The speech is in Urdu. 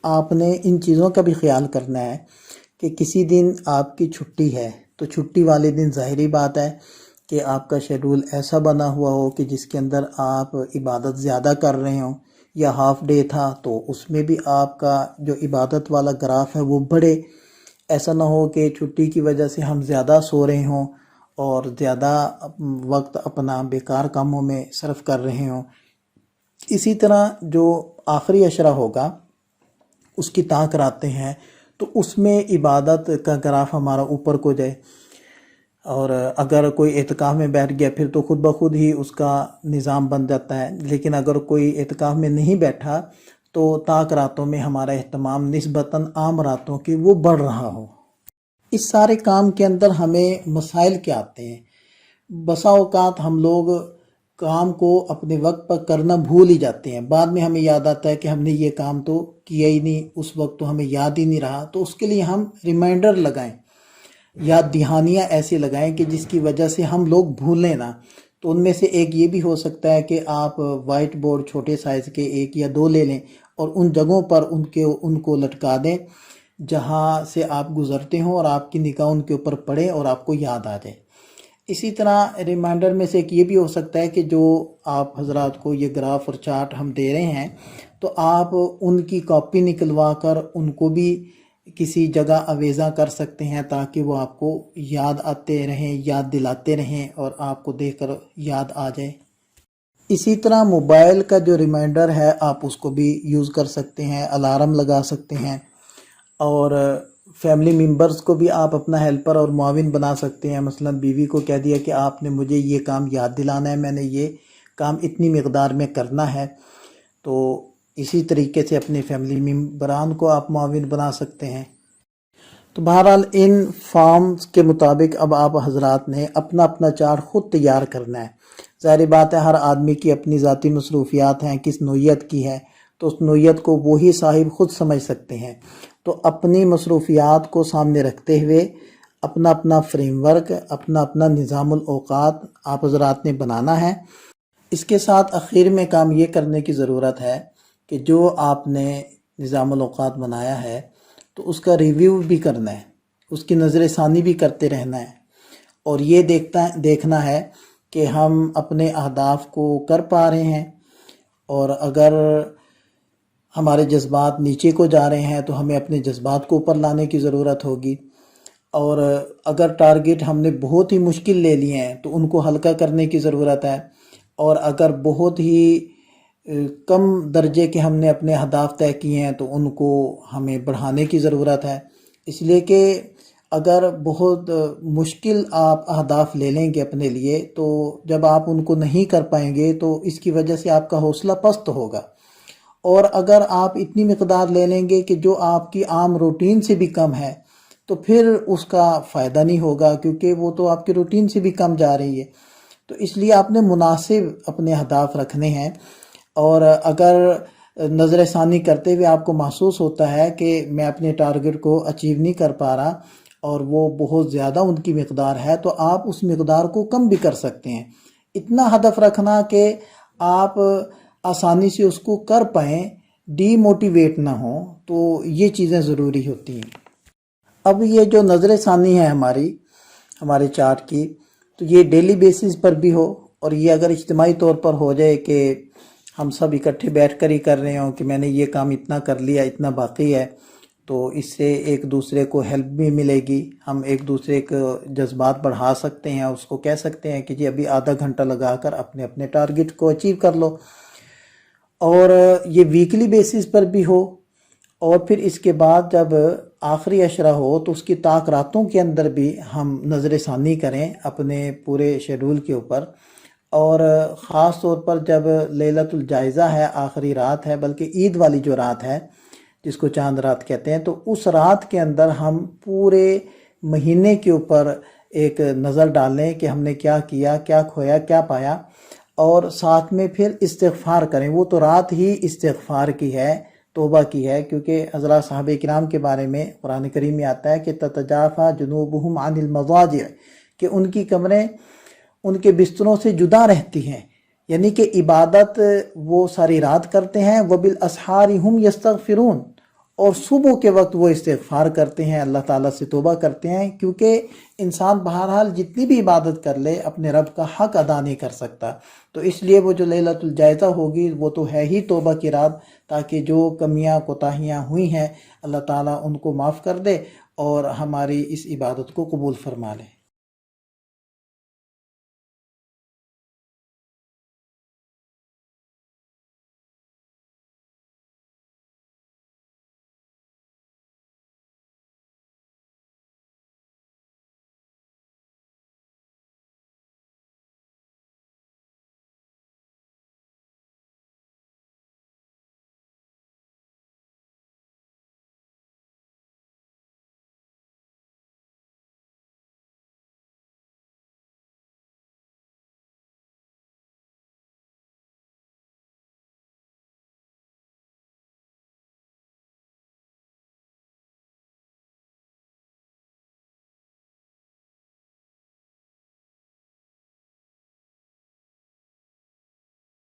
آپ نے ان چیزوں کا بھی خیال کرنا ہے کہ کسی دن آپ کی چھٹی ہے تو چھٹی والے دن ظاہری بات ہے کہ آپ کا شیڈول ایسا بنا ہوا ہو کہ جس کے اندر آپ عبادت زیادہ کر رہے ہوں، یا ہاف ڈے تھا تو اس میں بھی آپ کا جو عبادت والا گراف ہے وہ بڑھے۔ ایسا نہ ہو کہ چھٹی کی وجہ سے ہم زیادہ سو رہے ہوں اور زیادہ وقت اپنا بیکار کاموں میں صرف کر رہے ہوں۔ اسی طرح جو آخری عشرہ ہوگا اس کی تاک راتیں ہیں تو اس میں عبادت کا گراف ہمارا اوپر کو جائے، اور اگر کوئی اعتکاف میں بیٹھ گیا پھر تو خود بخود ہی اس کا نظام بن جاتا ہے، لیکن اگر کوئی اعتکاف میں نہیں بیٹھا تو تاک راتوں میں ہمارا اہتمام نسبتاً عام راتوں کی وہ بڑھ رہا ہو۔ اس سارے کام کے اندر ہمیں مسائل کیا آتے ہیں؟ بسا اوقات ہم لوگ کام کو اپنے وقت پر کرنا بھول ہی جاتے ہیں، بعد میں ہمیں یاد آتا ہے کہ ہم نے یہ کام تو کیا ہی نہیں، اس وقت تو ہمیں یاد ہی نہیں رہا۔ تو اس کے لیے ہم ریمائنڈر لگائیں، یاد دہانیاں ایسی لگائیں کہ جس کی وجہ سے ہم لوگ بھولیں نہ۔ تو ان میں سے ایک یہ بھی ہو سکتا ہے کہ آپ وائٹ بورڈ چھوٹے سائز کے 1 یا 2 لے لیں اور ان جگہوں پر ان کو لٹکا دیں جہاں سے آپ گزرتے ہوں، اور آپ کی نگاہ ان کے اوپر پڑے اور آپ کو یاد آ جائے۔ اسی طرح ریمائنڈر میں سے ایک یہ بھی ہو سکتا ہے کہ جو آپ حضرات کو یہ گراف اور چارٹ ہم دے رہے ہیں تو آپ ان کی کاپی نکلوا کر ان کو بھی کسی جگہ آویزاں کر سکتے ہیں تاکہ وہ آپ کو یاد آتے رہیں، یاد دلاتے رہیں اور آپ کو دیکھ کر یاد آ جائے۔ اسی طرح موبائل کا جو ریمائنڈر ہے آپ اس کو بھی یوز کر سکتے ہیں، الارم لگا سکتے ہیں، اور فیملی ممبرز کو بھی آپ اپنا ہیلپر اور معاون بنا سکتے ہیں۔ مثلا بیوی کو کہہ دیا کہ آپ نے مجھے یہ کام یاد دلانا ہے، میں نے یہ کام اتنی مقدار میں کرنا ہے۔ تو اسی طریقے سے اپنے فیملی ممبران کو آپ معاون بنا سکتے ہیں۔ تو بہرحال ان فارمز کے مطابق اب آپ حضرات نے اپنا اپنا چارٹ خود تیار کرنا ہے۔ ظاہر بات ہے ہر آدمی کی اپنی ذاتی مصروفیات ہیں، کس نوعیت کی ہے تو اس نوعیت کو وہی صاحب خود سمجھ سکتے ہیں۔ تو اپنی مصروفیات کو سامنے رکھتے ہوئے اپنا اپنا فریم ورک، اپنا اپنا نظام الاوقات آپ حضرات نے بنانا ہے۔ اس کے ساتھ اخیر میں کام یہ کرنے کی ضرورت ہے کہ جو آپ نے نظام الاوقات بنایا ہے تو اس کا ریویو بھی کرنا ہے، اس کی نظر ثانی بھی کرتے رہنا ہے، اور یہ دیکھنا ہے کہ ہم اپنے اہداف کو کر پا رہے ہیں، اور اگر ہمارے جذبات نیچے کو جا رہے ہیں تو ہمیں اپنے جذبات کو اوپر لانے کی ضرورت ہوگی، اور اگر ٹارگٹ ہم نے بہت ہی مشکل لے لیے ہیں تو ان کو ہلکا کرنے کی ضرورت ہے، اور اگر بہت ہی کم درجے کے ہم نے اپنے اہداف طے کیے ہیں تو ان کو ہمیں بڑھانے کی ضرورت ہے۔ اس لیے کہ اگر بہت مشکل آپ اہداف لے لیں گے اپنے لیے تو جب آپ ان کو نہیں کر پائیں گے تو اس کی وجہ سے آپ کا حوصلہ پست ہوگا، اور اگر آپ اتنی مقدار لے لیں گے کہ جو آپ کی عام روٹین سے بھی کم ہے تو پھر اس کا فائدہ نہیں ہوگا، کیونکہ وہ تو آپ کی روٹین سے بھی کم جا رہی ہے۔ تو اس لیے آپ نے مناسب اپنے اہداف رکھنے ہیں، اور اگر نظر ثانی کرتے ہوئے آپ کو محسوس ہوتا ہے کہ میں اپنے ٹارگٹ کو اچیو نہیں کر پا رہا اور وہ بہت زیادہ ان کی مقدار ہے تو آپ اس مقدار کو کم بھی کر سکتے ہیں۔ اتنا ہدف رکھنا کہ آپ آسانی سے اس کو کر پائیں، ڈی موٹیویٹ نہ ہوں، تو یہ چیزیں ضروری ہوتی ہیں۔ اب یہ جو نظر ثانی ہے ہمارے چارٹ کی، تو یہ ڈیلی بیسس پر بھی ہو، اور یہ اگر اجتماعی طور پر ہو جائے کہ ہم سب اکٹھے بیٹھ کر ہی کر رہے ہوں کہ میں نے یہ کام اتنا کر لیا، اتنا باقی ہے، تو اس سے ایک دوسرے کو ہیلپ بھی ملے گی، ہم ایک دوسرے کو جذبات بڑھا سکتے ہیں، اس کو کہہ سکتے ہیں کہ جی ابھی آدھا گھنٹہ لگا کر اپنے اپنے ٹارگٹ کو اچیو کر لو۔ اور یہ ویکلی بیسس پر بھی ہو، اور پھر اس کے بعد جب آخری عشرہ ہو تو اس کی طاق راتوں کے اندر بھی ہم نظر ثانی کریں اپنے پورے شیڈول کے اوپر، اور خاص طور پر جب لیلۃ الجائزہ ہے، آخری رات ہے، بلکہ عید والی جو رات ہے جس کو چاند رات کہتے ہیں، تو اس رات کے اندر ہم پورے مہینے کے اوپر ایک نظر ڈالیں کہ ہم نے کیا کیا، کیا کھویا، کیا پایا، اور ساتھ میں پھر استغفار کریں۔ وہ تو رات ہی استغفار کی ہے، توبہ کی ہے، کیونکہ حضرات صحابہ کرام کے بارے میں قرآن کریم میں آتا ہے کہ تتجافا جنوبہم عن المضاجع، کہ ان کی کمریں ان کے بستروں سے جدا رہتی ہیں، یعنی کہ عبادت وہ ساری رات کرتے ہیں، وبالاسحار ہم یستغفرون، اور صبح کے وقت وہ استغفار کرتے ہیں، اللہ تعالیٰ سے توبہ کرتے ہیں، کیونکہ انسان بہرحال جتنی بھی عبادت کر لے اپنے رب کا حق ادا نہیں کر سکتا، تو اس لیے وہ جو لیلۃ الجائزہ ہوگی وہ تو ہے ہی توبہ کی رات، تاکہ جو کمیاں کوتاہیاں ہوئی ہیں اللہ تعالیٰ ان کو معاف کر دے اور ہماری اس عبادت کو قبول فرما لے۔